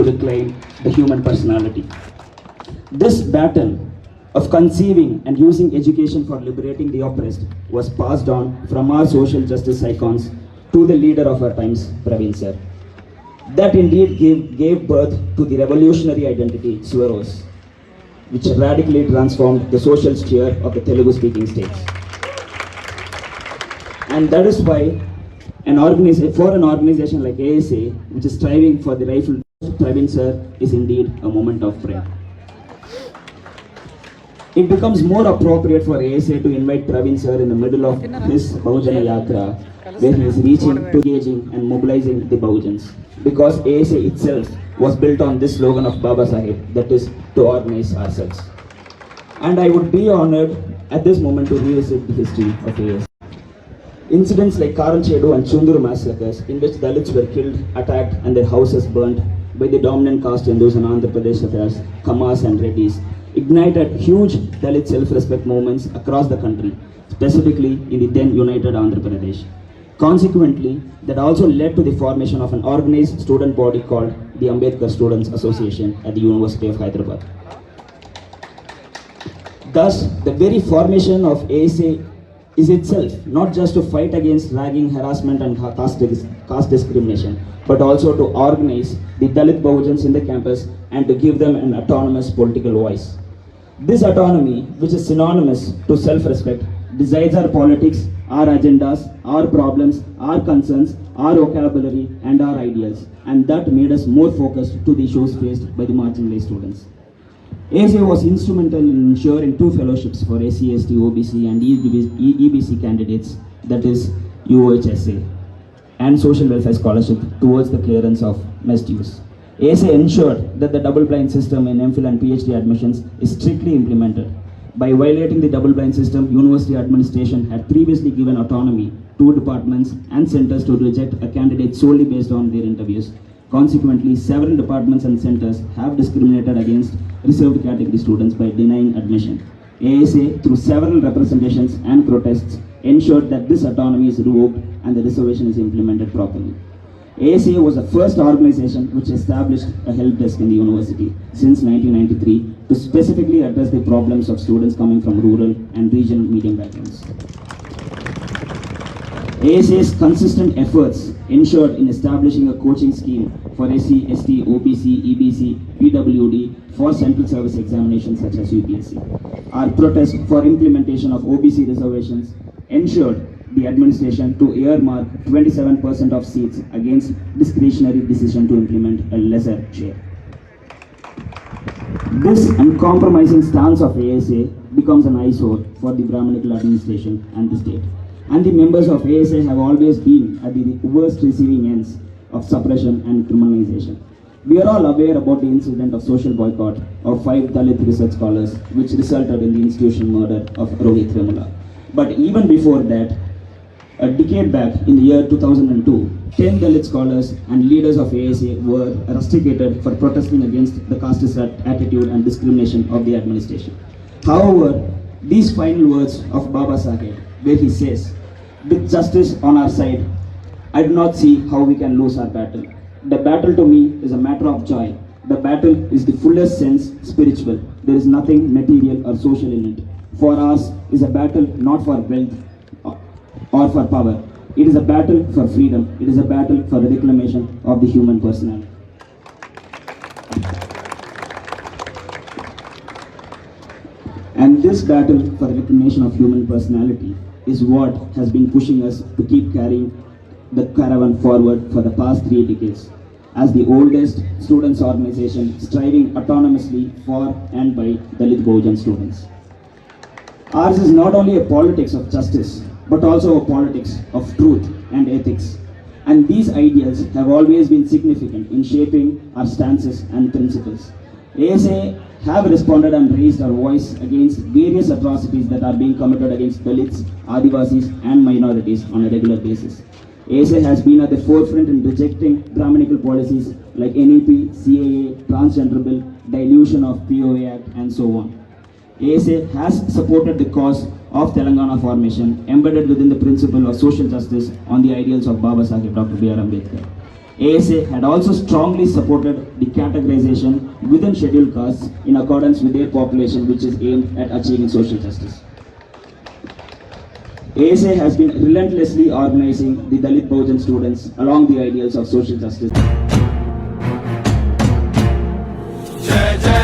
to reclaim the human personality. This battle of conceiving and using education for liberating the oppressed was passed on from our social justice icons to the leader of our times, Praveen sir. That indeed gave birth to the revolutionary identity, Swaros, which radically transformed the social sphere of the Telugu-speaking states. And that is why for an organization like ASA, which is striving for the rightful Praveen sir, is indeed a moment of pride. It becomes more appropriate for ASA to invite Praveen sir in the middle of his Bahujana Yatra, where he is reaching, engaging and mobilizing the Bahujans. Because ASA itself was built on this slogan of Babasaheb, that is, to organize ourselves. And I would be honored at this moment to revisit the history of ASA. Incidents like Karanchedu and Chunduru massacres, in which Dalits were killed, attacked and their houses burnt by the dominant caste Hindus in Andhra Pradesh such as Kamas and Reddys, ignited huge Dalit self-respect movements across the country, specifically in the then united Andhra Pradesh. Consequently, that also led to the formation of an organized student body called the Ambedkar Students Association at the University of Hyderabad. Thus, the very formation of ASA is itself not just to fight against ragging, harassment and caste discrimination, but also to organize the Dalit Bahujans in the campus and to give them an autonomous political voice. This autonomy, which is synonymous to self-respect, decides our politics, our agendas, our problems, our concerns, our vocabulary and our ideals, and that made us more focused to the issues faced by the marginalized students. ASA was instrumental in ensuring 2 fellowships for SC, ST, OBC and EBC candidates, that is UOHSA, and Social Welfare Scholarship towards the clearance of mess dues. ASA ensured that the double-blind system in MPhil and PhD admissions is strictly implemented. By violating the double-blind system, university administration had previously given autonomy to departments and centers to reject a candidate solely based on their interviews. Consequently, several departments and centers have discriminated against reserved category students by denying admission. ASA, through several representations and protests, ensured that this autonomy is revoked and the reservation is implemented properly. ASA was the first organization which established a help desk in the university since 1993 to specifically address the problems of students coming from rural and regional medium backgrounds. ASA's consistent efforts ensured in establishing a coaching scheme for SC, ST, OBC, EBC, PWD for central service examinations such as UPSC. Our protest for implementation of OBC reservations ensured the administration to earmark 27% of seats against discretionary decision to implement a lesser share. This uncompromising stance of ASA becomes an eyesore for the Brahminical administration and the state. And the members of ASA have always been at the worst receiving ends of suppression and criminalization. We are all aware about the incident of social boycott of 5 Dalit research scholars, which resulted in the institutional murder of Rohit Vemula. But even before that, a decade back in the year 2002, 10 Dalit scholars and leaders of ASA were rusticated for protesting against the casteist attitude and discrimination of the administration. However, these final words of Babasaheb, where he says, "With justice on our side, I do not see how we can lose our battle. The battle to me is a matter of joy. The battle is the fullest sense spiritual. There is nothing material or social in it. For us is a battle not for wealth or for power. It is a battle for freedom. It is a battle for the reclamation of the human personality." And this battle for the reclamation of human personality is what has been pushing us to keep carrying the caravan forward for the past 3 decades as the oldest students organization striving autonomously for and by Dalit Bahujan students. Ours is not only a politics of justice, but also a politics of truth and ethics. And these ideals have always been significant in shaping our stances and principles. ASA have responded and raised our voice against various atrocities that are being committed against Dalits, Adivasis and minorities on a regular basis. ASA has been at the forefront in rejecting Brahminical policies like NEP, CAA, Transgender Bill, dilution of POA Act and so on. ASA has supported the cause of Telangana formation, embedded within the principle of social justice on the ideals of Babasaheb Dr. B.R. Ambedkar. ASA had also strongly supported the categorization within scheduled castes in accordance with their population, which is aimed at achieving social justice. ASA has been relentlessly organizing the Dalit Bahujan students along the ideals of social justice. Jai Jai